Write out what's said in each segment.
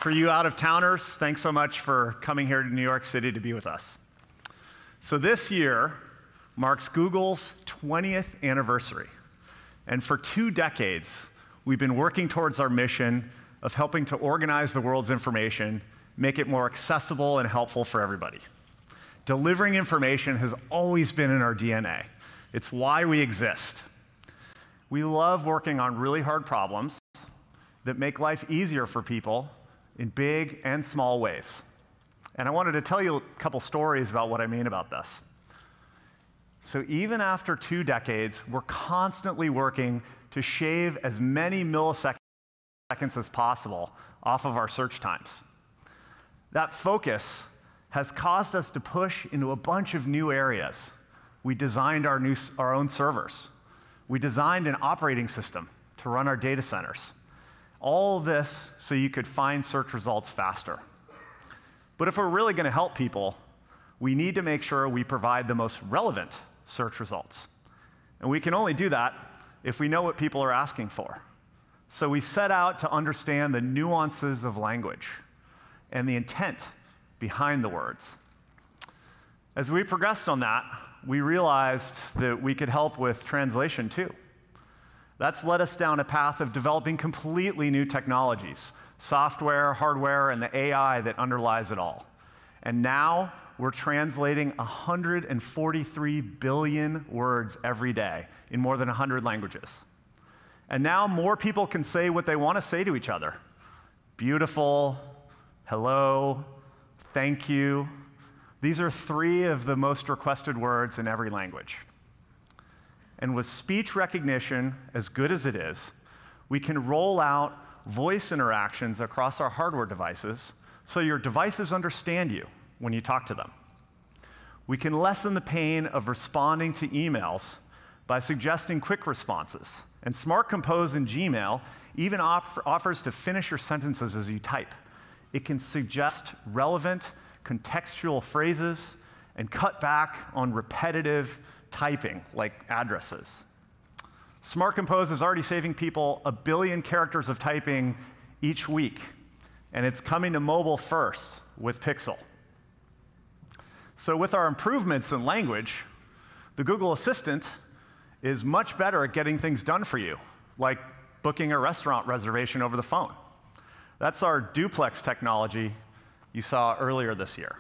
For you out-of-towners, thanks so much for coming here to New York City to be with us. So this year marks Google's 20th anniversary. And for 2 decades, we've been working towards our mission of helping to organize the world's information, make it more accessible and helpful for everybody. Delivering information has always been in our DNA. It's why we exist. We love working on really hard problems that make life easier for people in big and small ways. And I wanted to tell you a couple stories about what I mean about this. So even after 2 decades, we're constantly working to shave as many milliseconds as possible off of our search times. That focus has caused us to push into a bunch of new areas. We designed our own servers. We designed an operating system to run our data centers. All of this so you could find search results faster. But if we're really going to help people, we need to make sure we provide the most relevant search results. And we can only do that if we know what people are asking for. So we set out to understand the nuances of language and the intent behind the words. As we progressed on that, we realized that we could help with translation too. That's led us down a path of developing completely new technologies, software, hardware, and the AI that underlies it all. And now we're translating 143 billion words every day in more than 100 languages. And now more people can say what they want to say to each other. Beautiful, hello, thank you. These are 3 of the most requested words in every language. And with speech recognition as good as it is, we can roll out voice interactions across our hardware devices so your devices understand you when you talk to them. We can lessen the pain of responding to emails by suggesting quick responses. And Smart Compose in Gmail even offers to finish your sentences as you type. It can suggest relevant, contextual phrases and cut back on repetitive typing, like addresses. Smart Compose is already saving people 1 billion characters of typing each week, and it's coming to mobile first with Pixel. So with our improvements in language, the Google Assistant is much better at getting things done for you, like booking a restaurant reservation over the phone. That's our duplex technology you saw earlier this year.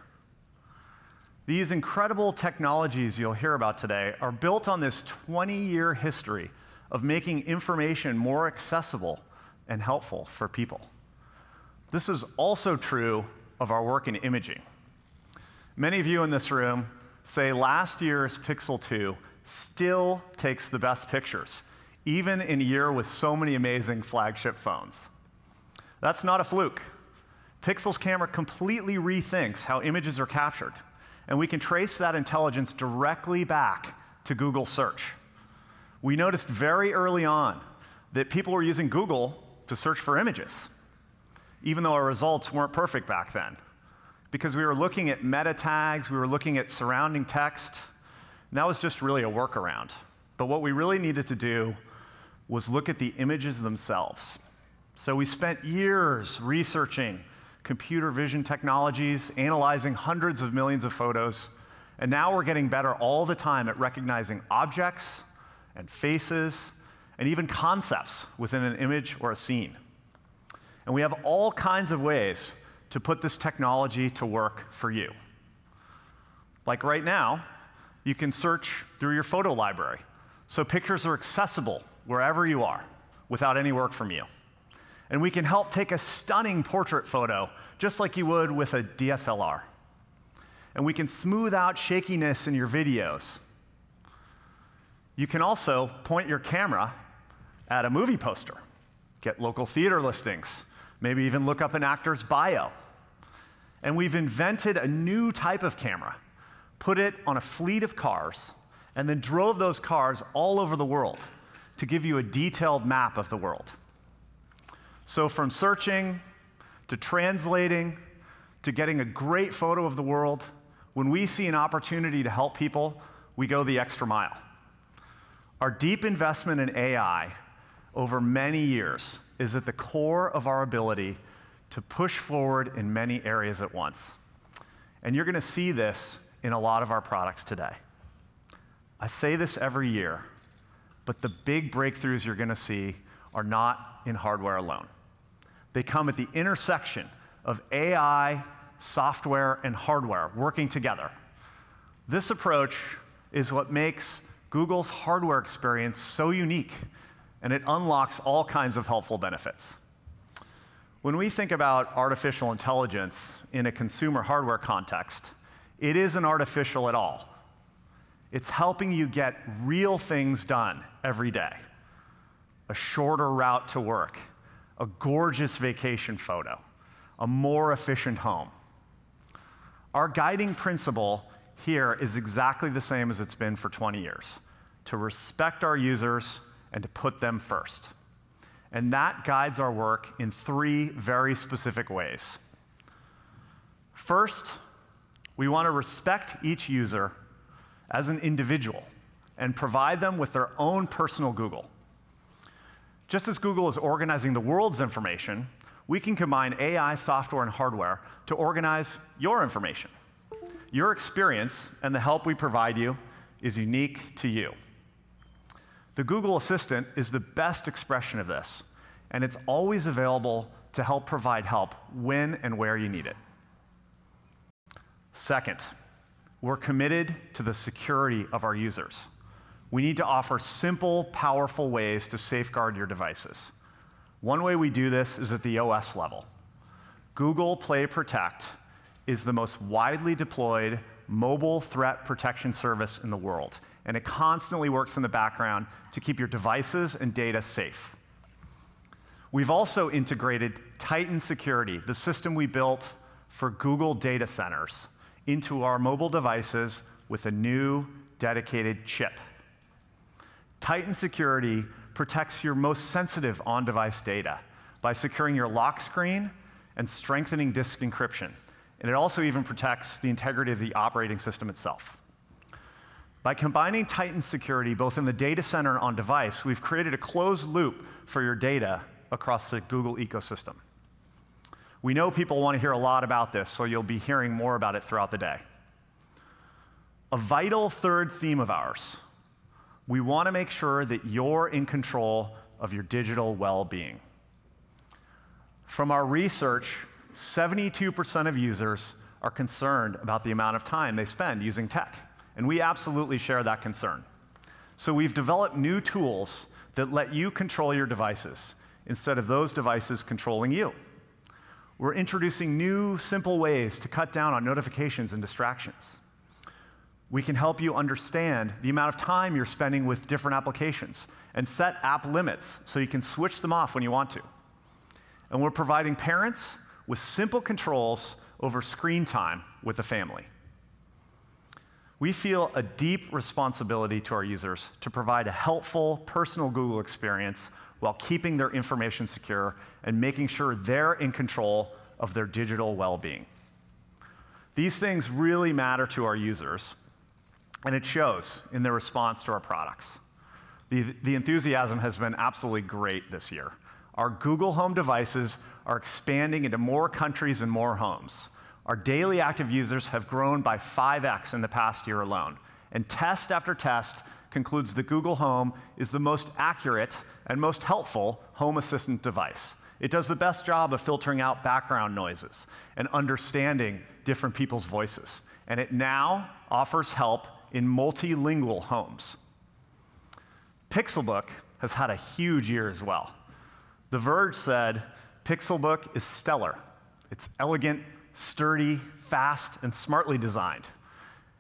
These incredible technologies you'll hear about today are built on this 20-year history of making information more accessible and helpful for people. This is also true of our work in imaging. Many of you in this room say last year's Pixel 2 still takes the best pictures, even in a year with so many amazing flagship phones. That's not a fluke. Pixel's camera completely rethinks how images are captured, and we can trace that intelligence directly back to Google Search. We noticed very early on that people were using Google to search for images, even though our results weren't perfect back then, because we were looking at meta tags, we were looking at surrounding text, and that was just really a workaround. But what we really needed to do was look at the images themselves. So we spent years researching computer vision technologies, analyzing hundreds of millions of photos, and now we're getting better all the time at recognizing objects and faces and even concepts within an image or a scene. And we have all kinds of ways to put this technology to work for you. Like right now, you can search through your photo library, so pictures are accessible wherever you are without any work from you. And we can help take a stunning portrait photo just like you would with a DSLR. And we can smooth out shakiness in your videos. You can also point your camera at a movie poster, get local theater listings, maybe even look up an actor's bio. And we've invented a new type of camera, put it on a fleet of cars, and then drove those cars all over the world to give you a detailed map of the world. So from searching, to translating, to getting a great photo of the world, when we see an opportunity to help people, we go the extra mile. Our deep investment in AI over many years is at the core of our ability to push forward in many areas at once. And you're going to see this in a lot of our products today. I say this every year, but the big breakthroughs you're going to see are not in hardware alone. They come at the intersection of AI, software, and hardware working together. This approach is what makes Google's hardware experience so unique, and it unlocks all kinds of helpful benefits. When we think about artificial intelligence in a consumer hardware context, it isn't artificial at all. It's helping you get real things done every day. A shorter route to work, a gorgeous vacation photo, a more efficient home. Our guiding principle here is exactly the same as it's been for 20 years, to respect our users and to put them first. And that guides our work in 3 very specific ways. First, we want to respect each user as an individual and provide them with their own personal Google. Just as Google is organizing the world's information, we can combine AI, software, and hardware to organize your information. Your experience and the help we provide you is unique to you. The Google Assistant is the best expression of this, and it's always available to help provide help when and where you need it. Second, we're committed to the security of our users. We need to offer simple, powerful ways to safeguard your devices. One way we do this is at the OS level. Google Play Protect is the most widely deployed mobile threat protection service in the world, and it constantly works in the background to keep your devices and data safe. We've also integrated Titan Security, the system we built for Google data centers, into our mobile devices with a new dedicated chip. Titan Security protects your most sensitive on-device data by securing your lock screen and strengthening disk encryption. And it also even protects the integrity of the operating system itself. By combining Titan Security both in the data center and on device, we've created a closed loop for your data across the Google ecosystem. We know people want to hear a lot about this, so you'll be hearing more about it throughout the day. A vital third theme of ours: we want to make sure that you're in control of your digital well-being. From our research, 72% of users are concerned about the amount of time they spend using tech, and we absolutely share that concern. So we've developed new tools that let you control your devices instead of those devices controlling you. We're introducing new, simple ways to cut down on notifications and distractions. We can help you understand the amount of time you're spending with different applications and set app limits so you can switch them off when you want to. And we're providing parents with simple controls over screen time with the family. We feel a deep responsibility to our users to provide a helpful, personal Google experience while keeping their information secure and making sure they're in control of their digital well-being. These things really matter to our users, and it shows in their response to our products. The enthusiasm has been absolutely great this year. Our Google Home devices are expanding into more countries and more homes. Our daily active users have grown by 5x in the past year alone. And test after test concludes that Google Home is the most accurate and most helpful home assistant device. It does the best job of filtering out background noises and understanding different people's voices. And it now offers help in multilingual homes. Pixelbook has had a huge year as well. The Verge said, Pixelbook is stellar. It's elegant, sturdy, fast, and smartly designed.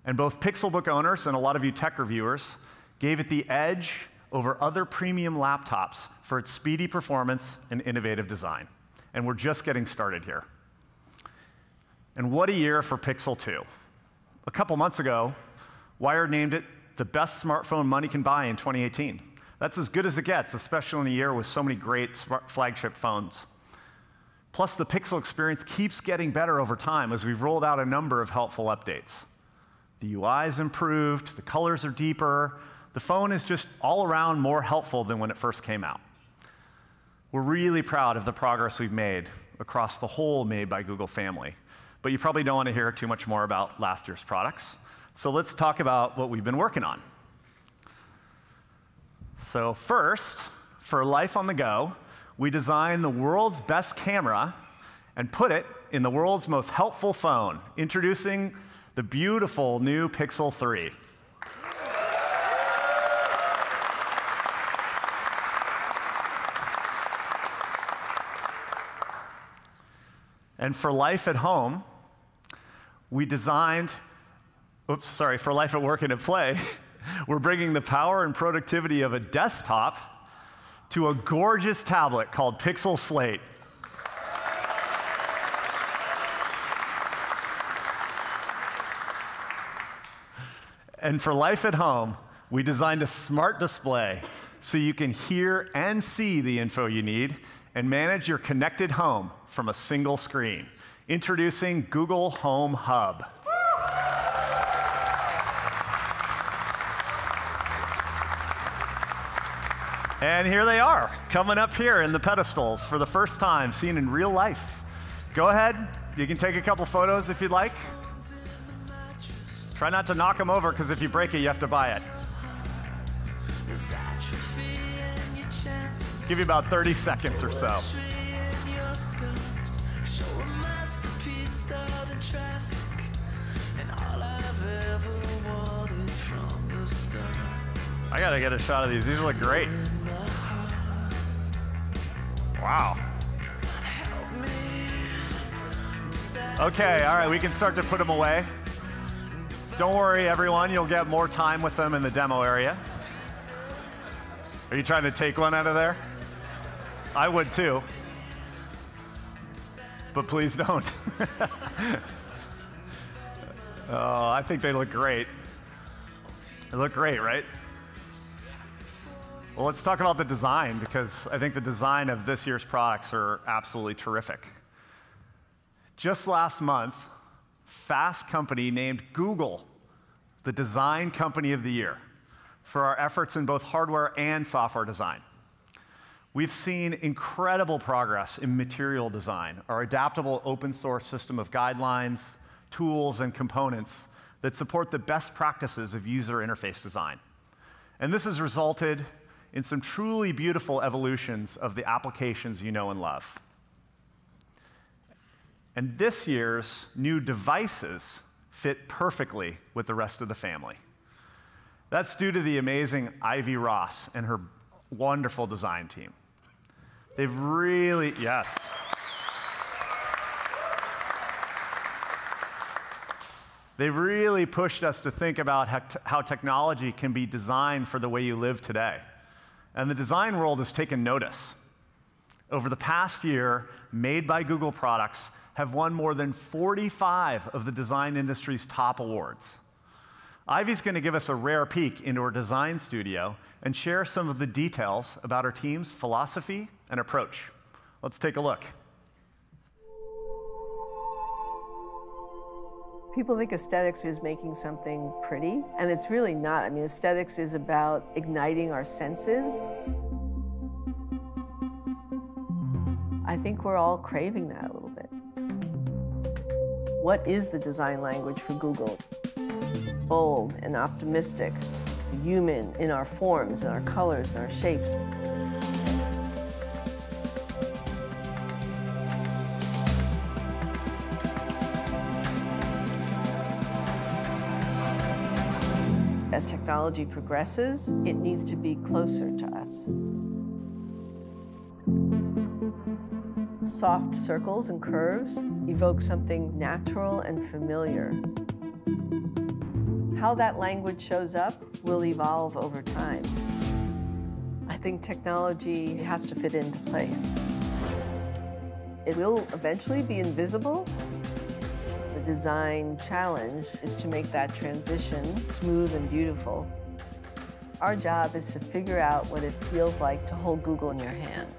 And both Pixelbook owners and a lot of you tech reviewers gave it the edge over other premium laptops for its speedy performance and innovative design. And we're just getting started here. And what a year for Pixel 2. A couple months ago, Wired named it the best smartphone money can buy in 2018. That's as good as it gets, especially in a year with so many great flagship phones. Plus, the Pixel experience keeps getting better over time as we've rolled out a number of helpful updates. The UI is improved, the colors are deeper, the phone is just all around more helpful than when it first came out. We're really proud of the progress we've made across the whole Made by Google family. But you probably don't want to hear too much more about last year's products. So let's talk about what we've been working on. So first, for Life on the Go, we designed the world's best camera and put it in the world's most helpful phone, introducing the beautiful new Pixel 3. And for life at home, we designed, for life at work and at play, we're bringing the power and productivity of a desktop to a gorgeous tablet called Pixel Slate. And for life at home, we designed a smart display so you can hear and see the info you need and manage your connected home from a single screen. Introducing Google Home Hub. And here they are, coming up here in the pedestals for the first time, seen in real life. Go ahead, you can take a couple photos if you'd like. Try not to knock them over, because if you break it, you have to buy it. Give you about 30 seconds or so. I gotta get a shot of these. These look great. Wow. Okay, all right, we can start to put them away. Don't worry, everyone, you'll get more time with them in the demo area. Are you trying to take one out of there? I would too. But please don't. Oh, I think they look great. They look great, right? Well, let's talk about the design, because I think the design of this year's products are absolutely terrific. Just last month, Fast Company named Google the Design Company of the Year for our efforts in both hardware and software design. We've seen incredible progress in material design, our adaptable open source system of guidelines, tools, and components that support the best practices of user interface design. And this has resulted in some truly beautiful evolutions of the applications you know and love. And this year's new devices fit perfectly with the rest of the family. That's due to the amazing Ivy Ross and her wonderful design team. They've really, yes. They've really pushed us to think about how technology can be designed for the way you live today. And the design world has taken notice. Over the past year, Made by Google products have won more than 45 of the design industry's top awards. Ivy's going to give us a rare peek into our design studio and share some of the details about our team's philosophy and approach. Let's take a look. People think aesthetics is making something pretty, and it's really not. I mean, aesthetics is about igniting our senses. I think we're all craving that a little bit. What is the design language for Google? Bold and optimistic, human in our forms, and our colors, and our shapes. As technology progresses, it needs to be closer to us. Soft circles and curves evoke something natural and familiar. How that language shows up will evolve over time. I think technology has to fit into place. It will eventually be invisible. The design challenge is to make that transition smooth and beautiful. Our job is to figure out what it feels like to hold Google in your hand.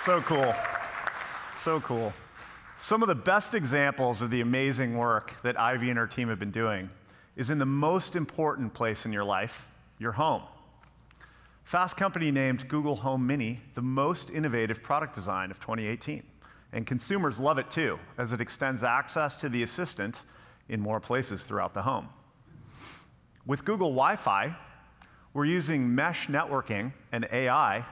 So cool. So cool. Some of the best examples of the amazing work that Ivy and her team have been doing is in the most important place in your life, your home. Fast Company named Google Home Mini the most innovative product design of 2018. And consumers love it too, as it extends access to the Assistant in more places throughout the home. With Google Wi-Fi, we're using mesh networking and AI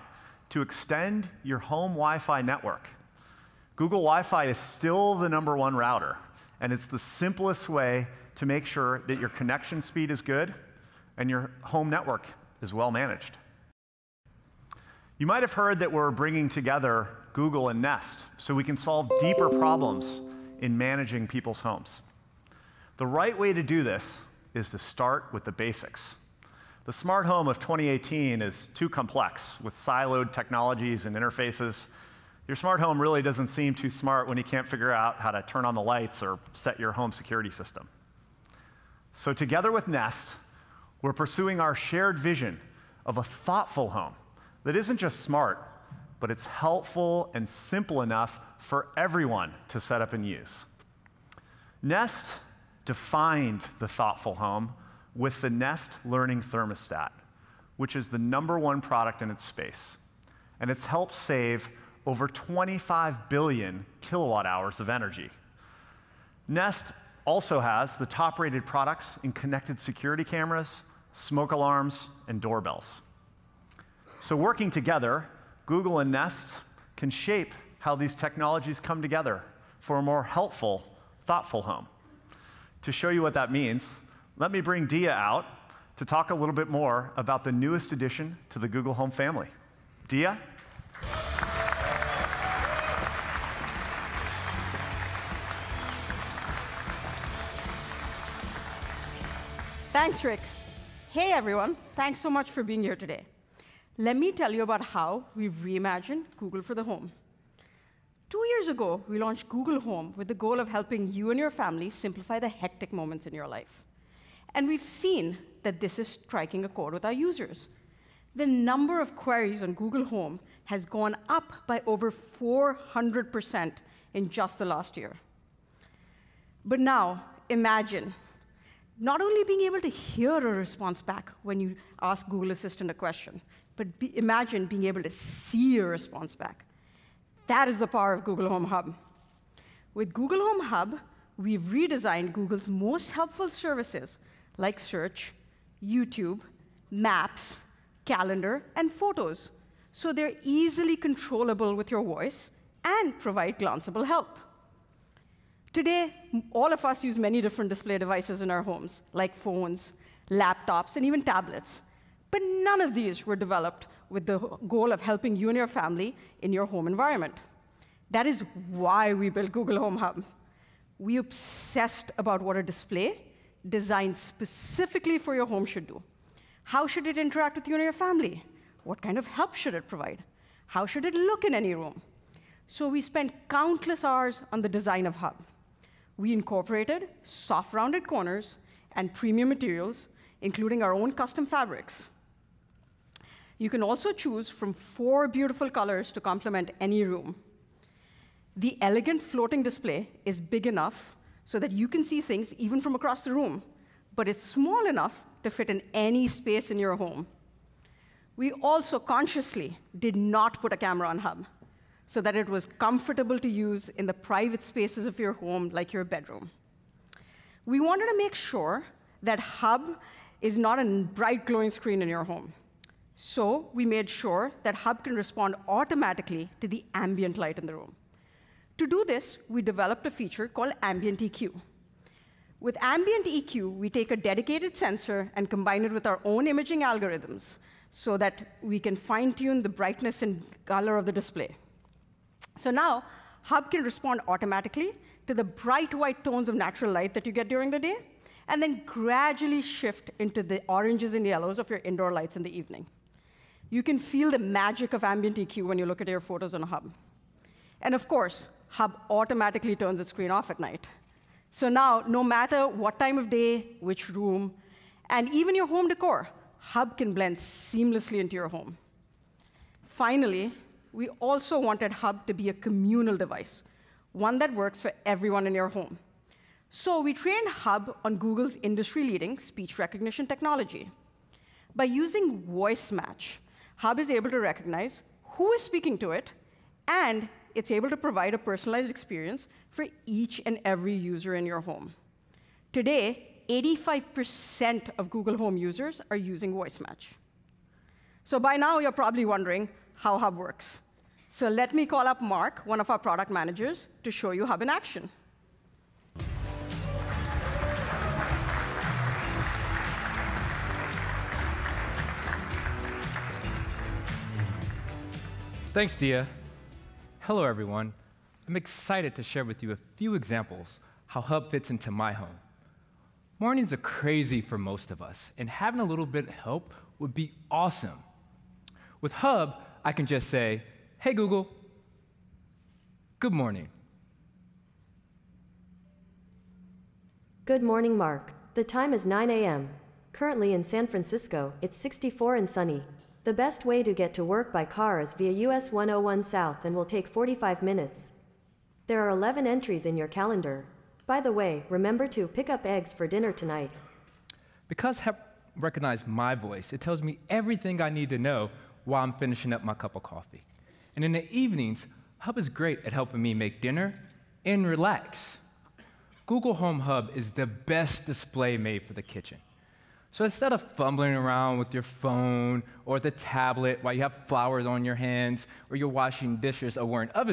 to extend your home Wi-Fi network. Google Wi-Fi is still the #1 router, and it's the simplest way to make sure that your connection speed is good and your home network is well managed. You might have heard that we're bringing together Google and Nest so we can solve deeper problems in managing people's homes. The right way to do this is to start with the basics. The smart home of 2018 is too complex with siloed technologies and interfaces. Your smart home really doesn't seem too smart when you can't figure out how to turn on the lights or set your home security system. So together with Nest, we're pursuing our shared vision of a thoughtful home that isn't just smart, but it's helpful and simple enough for everyone to set up and use. Nest defined the thoughtful home with the Nest Learning Thermostat, which is the #1 product in its space. And it's helped save over 25 billion kilowatt hours of energy. Nest also has the top-rated products in connected security cameras, smoke alarms, and doorbells. So working together, Google and Nest can shape how these technologies come together for a more helpful, thoughtful home. To show you what that means, let me bring Dia out to talk a little bit more about the newest addition to the Google Home family. Dia? Thanks, Rick. Hey, everyone. Thanks so much for being here today. Let me tell you about how we've reimagined Google for the home. 2 years ago, we launched Google Home with the goal of helping you and your family simplify the hectic moments in your life. And we've seen that this is striking a chord with our users. The number of queries on Google Home has gone up by over 400% in just the last year. But now, imagine not only being able to hear a response back when you ask Google Assistant a question, but imagine being able to see a response back. That is the power of Google Home Hub. With Google Home Hub, we've redesigned Google's most helpful services like Search, YouTube, Maps, Calendar, and Photos, so they're easily controllable with your voice and provide glanceable help. Today, all of us use many different display devices in our homes, like phones, laptops, and even tablets. But none of these were developed with the goal of helping you and your family in your home environment. That is why we built Google Home Hub. We obsessed about what a display designed specifically for your home should do. How should it interact with you and your family? What kind of help should it provide? How should it look in any room? So we spent countless hours on the design of Hub. We incorporated soft rounded corners and premium materials, including our own custom fabrics. You can also choose from 4 beautiful colors to complement any room. The elegant floating display is big enough so that you can see things even from across the room, but it's small enough to fit in any space in your home. We also consciously did not put a camera on Hub, so that it was comfortable to use in the private spaces of your home, like your bedroom. We wanted to make sure that Hub is not a bright glowing screen in your home. So we made sure that Hub can respond automatically to the ambient light in the room. To do this, we developed a feature called Ambient EQ. With Ambient EQ, we take a dedicated sensor and combine it with our own imaging algorithms so that we can fine-tune the brightness and color of the display. So now, Hub can respond automatically to the bright white tones of natural light that you get during the day, and then gradually shift into the oranges and yellows of your indoor lights in the evening. You can feel the magic of Ambient EQ when you look at your photos on Hub. And of course, Hub automatically turns its screen off at night. So now, no matter what time of day, which room, and even your home decor, Hub can blend seamlessly into your home. Finally, we also wanted Hub to be a communal device, one that works for everyone in your home. So we trained Hub on Google's industry-leading speech recognition technology. By using voice match, Hub is able to recognize who is speaking to it, and it's able to provide a personalized experience for each and every user in your home. Today, 85% of Google Home users are using voice match. So by now, you're probably wondering how Hub works. So let me call up Mark, one of our product managers, to show you Hub in action. Thanks, Dia. Hello, everyone. I'm excited to share with you a few examples how Hub fits into my home. Mornings are crazy for most of us, and having a little bit of help would be awesome. With Hub, I can just say, "Hey, Google, good morning." Good morning, Mark. The time is 9 a.m. Currently in San Francisco, it's 64 and sunny. The best way to get to work by car is via US 101 South and will take 45 minutes. There are 11 entries in your calendar. By the way, remember to pick up eggs for dinner tonight. Because Hub recognizes my voice, it tells me everything I need to know while I'm finishing up my cup of coffee. And in the evenings, Hub is great at helping me make dinner and relax. Google Home Hub is the best display made for the kitchen. So instead of fumbling around with your phone or the tablet while you have flowers on your hands or you're washing dishes or wearing oven